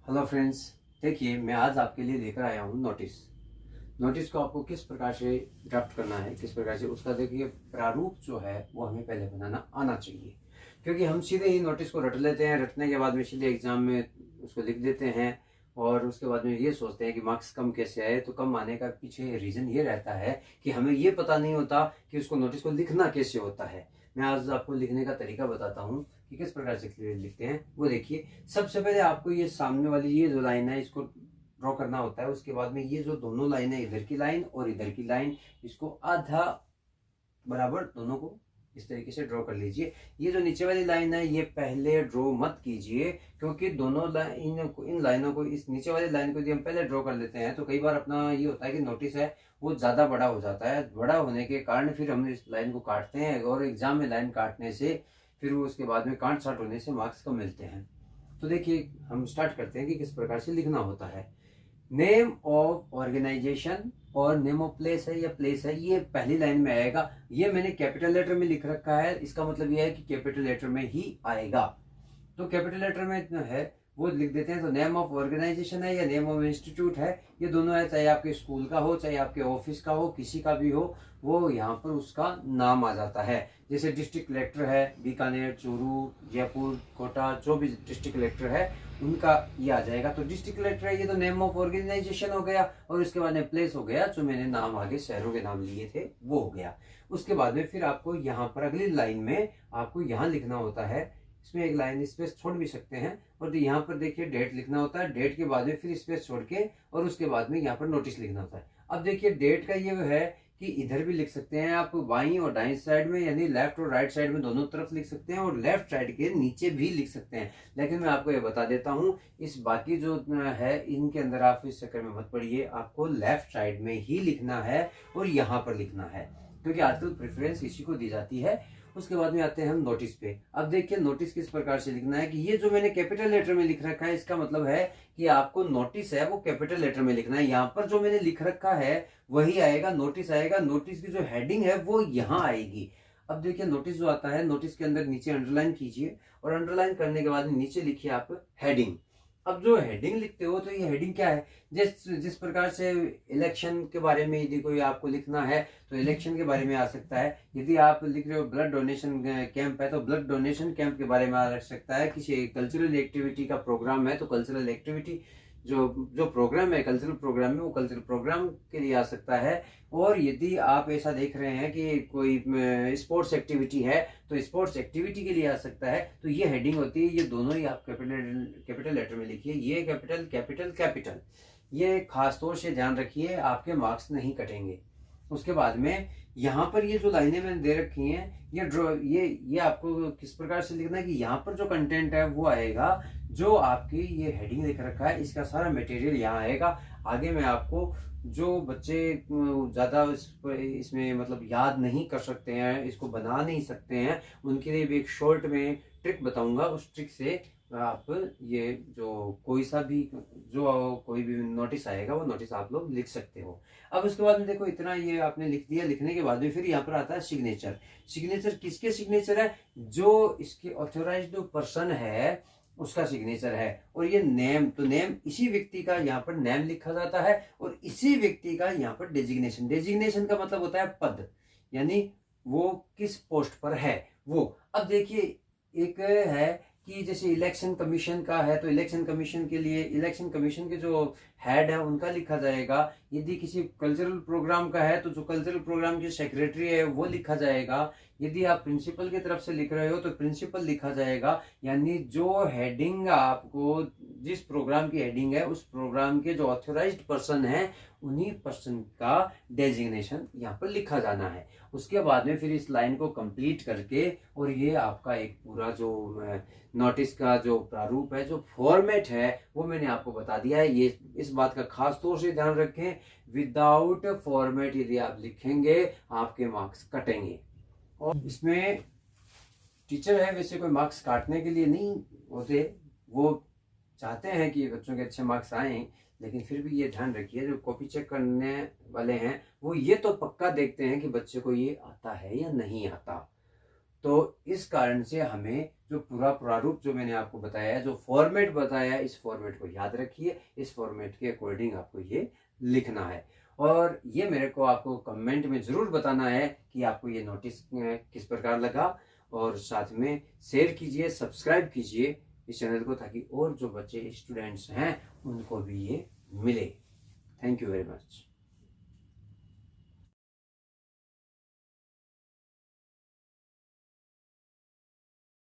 Hello friends, देखिए मैं आज आपके लिए लेकर आया हूँ नोटिस को आपको किस प्रकार से ड्राफ्ट करना है, किस प्रकार से उसका देखिए प्रारूप जो है वो हमें पहले बनाना आना चाहिए। क्योंकि हम सीधे ही नोटिस को रट लेते हैं, रटने के बाद में सीधे एग्जाम में उसको लिख देते हैं और उसके बाद में ये सोचते हैं कि मार्क्स कम कैसे आए। तो कम आने का पीछे रीज़न ये रहता है कि हमें ये पता नहीं होता कि उसको नोटिस को लिखना कैसे होता है। मैं आज आपको लिखने का तरीका बताता हूँ कि किस प्रकार से लिखते हैं। वो देखिए, सबसे पहले आपको ये सामने वाली ये जो लाइन है इसको ड्रॉ करना होता है। उसके बाद में ये जो दोनों लाइन है, इधर की लाइन और इधर की लाइन, इसको आधा बराबर दोनों को इस तरीके से ड्रॉ कर लीजिए। ये जो नीचे वाली लाइन है ये पहले ड्रॉ मत कीजिए, क्योंकि दोनों लाइन को, इन लाइनों को, इस नीचे वाली लाइन को यदि हम पहले ड्रॉ कर लेते हैं तो कई बार अपना ये होता है कि नोटिस है वो ज़्यादा बड़ा हो जाता है। बड़ा होने के कारण फिर हम इस लाइन को काटते हैं और एग्जाम में लाइन काटने से फिर वो उसके बाद में काट छाट होने से मार्क्स कम मिलते हैं। तो देखिए हम स्टार्ट करते हैं कि किस प्रकार से लिखना होता है। नेम ऑफ ऑर्गेनाइजेशन और नेम ऑफ प्लेस है या प्लेस है, ये पहली लाइन में आएगा। ये मैंने कैपिटल लेटर में लिख रखा है, इसका मतलब ये है कि कैपिटल लेटर में ही आएगा। तो कैपिटल लेटर में इतना है वो लिख देते हैं। तो नेम ऑफ ऑर्गेनाइजेशन है या नेम ऑफ इंस्टीट्यूट है, ये दोनों है, चाहे आपके स्कूल का हो चाहे आपके ऑफिस का हो, किसी का भी हो, वो यहाँ पर उसका नाम आ जाता है। जैसे डिस्ट्रिक्ट कलेक्टर है बीकानेर, चूरू, जयपुर, कोटा, जो भी डिस्ट्रिक्ट कलेक्टर है उनका ये आ जाएगा। तो डिस्ट्रिक्ट कलेक्टर है, ये तो नेम ऑफ ऑर्गेनाइजेशन हो गया। और उसके बाद में प्लेस हो गया, जो मैंने नाम आगे शहरों के नाम लिए थे वो हो गया। उसके बाद में फिर आपको यहाँ पर अगली लाइन में आपको यहाँ लिखना होता है। इसमें एक लाइन स्पेस छोड़ भी सकते हैं और यहाँ पर देखिए डेट लिखना होता है। डेट के बाद में फिर स्पेस छोड़ के और उसके बाद में यहाँ पर नोटिस लिखना होता है। अब देखिए डेट का ये है कि इधर भी लिख सकते हैं आप, बाईं और दाईं साइड में, यानी लेफ्ट और राइट साइड में दोनों तरफ लिख सकते हैं और लेफ्ट साइड के नीचे भी लिख सकते हैं। लेकिन मैं आपको ये बता देता हूँ, इस बाकी जो है इनके अंदर आप इस चक्कर में मत पड़िए, आपको लेफ्ट साइड में ही लिखना है और यहाँ पर लिखना है, क्योंकि आजकल प्रेफरेंस इसी को दी जाती है। उसके बाद में आते हैं हम नोटिस पे। अब देखिए नोटिस किस प्रकार से लिखना है कि ये जो मैंने कैपिटल लेटर में लिख रखा है इसका मतलब है कि आपको नोटिस है वो कैपिटल लेटर में लिखना है। यहाँ पर जो मैंने लिख रखा है वही आएगा, नोटिस आएगा। नोटिस की जो हेडिंग है वो यहाँ आएगी। अब देखिए नोटिस जो आता है, नोटिस के अंदर नीचे अंडरलाइन कीजिए और अंडरलाइन करने के बाद नीचे लिखिए आप हेडिंग। अब जो हेडिंग लिखते हो तो ये हेडिंग क्या है, जिस जिस प्रकार से इलेक्शन के बारे में यदि कोई आपको लिखना है तो इलेक्शन के बारे में आ सकता है। यदि आप लिख रहे हो ब्लड डोनेशन कैंप है तो ब्लड डोनेशन कैंप के बारे में आ सकता है। किसी कल्चरल एक्टिविटी का प्रोग्राम है तो कल्चरल एक्टिविटी जो जो प्रोग्राम है, कल्चरल प्रोग्राम में, वो कल्चरल प्रोग्राम के लिए आ सकता है। और यदि आप ऐसा देख रहे हैं कि कोई स्पोर्ट्स एक्टिविटी है तो स्पोर्ट्स एक्टिविटी के लिए आ सकता है। तो ये हेडिंग होती है, ये दोनों ही आप कैपिटल लेटर में लिखिए। ये कैपिटल कैपिटल कैपिटल, ये खास तौर से ध्यान रखिए, आपके मार्क्स नहीं कटेंगे। उसके बाद में यहाँ पर ये जो लाइनें मैंने दे रखी हैं, ये ड्रॉ, ये आपको किस प्रकार से लिखना है कि यहाँ पर जो कंटेंट है वो आएगा, जो आपकी ये हेडिंग लिख रखा है इसका सारा मटेरियल यहाँ आएगा। आगे मैं आपको, जो बच्चे ज़्यादा इसमें मतलब याद नहीं कर सकते हैं, इसको बना नहीं सकते हैं, उनके लिए भी एक शॉर्ट में ट्रिक बताऊंगा। उस ट्रिक से आप ये जो कोई भी नोटिस आएगा वो नोटिस आप लोग लिख सकते हो। अब उसके बाद में देखो, इतना ये आपने लिख दिया। लिखने के बाद में फिर यहाँ पर आता है सिग्नेचर। सिग्नेचर किसके सिग्नेचर है, जो इसके ऑथोराइज्ड पर्सन है उसका सिग्नेचर है। और ये नेम, तो नेम इसी व्यक्ति का यहाँ पर नेम लिखा जाता है और इसी व्यक्ति का यहाँ पर डेजिग्नेशन। डेजिग्नेशन का मतलब होता है पद, यानी वो किस पोस्ट पर है वो। अब देखिए एक है कि जैसे इलेक्शन कमीशन का है तो इलेक्शन कमीशन के लिए इलेक्शन कमीशन के जो हेड है उनका लिखा जाएगा। यदि किसी कल्चरल प्रोग्राम का है तो जो कल्चरल प्रोग्राम की सेक्रेटरी है वो लिखा जाएगा। यदि आप प्रिंसिपल की तरफ से लिख रहे हो तो प्रिंसिपल लिखा जाएगा। यानी जो हेडिंग आपको, जिस प्रोग्राम की हेडिंग है उस प्रोग्राम के जो ऑथोराइज्ड पर्सन है उन्हीं पर्सन का डेजिग्नेशन यहाँ पर लिखा जाना है। उसके बाद में फिर इस लाइन को कंप्लीट करके, और ये आपका एक पूरा जो नोटिस का जो प्रारूप है, जो फॉर्मेट है, वो मैंने आपको बता दिया है। ये इस बात का खास तौर से ध्यान रखें, विदाउट फॉर्मेट यदि आप लिखेंगे आपके मार्क्स कटेंगे। और इसमें टीचर है वैसे कोई मार्क्स काटने के लिए नहीं होते, वो चाहते हैं कि बच्चों के अच्छे मार्क्स आए, लेकिन फिर भी ये ध्यान रखिए जो कॉपी चेक करने वाले हैं वो ये तो पक्का देखते हैं कि बच्चे को ये आता है या नहीं आता। तो इस कारण से हमें जो पूरा प्रारूप जो मैंने आपको बताया है, जो फॉर्मेट बताया है, इस फॉर्मेट को याद रखिए। इस फॉर्मेट के अकॉर्डिंग आपको ये लिखना है और ये मेरे को आपको कमेंट में ज़रूर बताना है कि आपको ये नोटिस किस प्रकार लगा। और साथ में शेयर कीजिए, सब्सक्राइब कीजिए इस चैनल को, ताकि और जो बच्चे स्टूडेंट्स हैं उनको भी ये मिले। Thank you very much.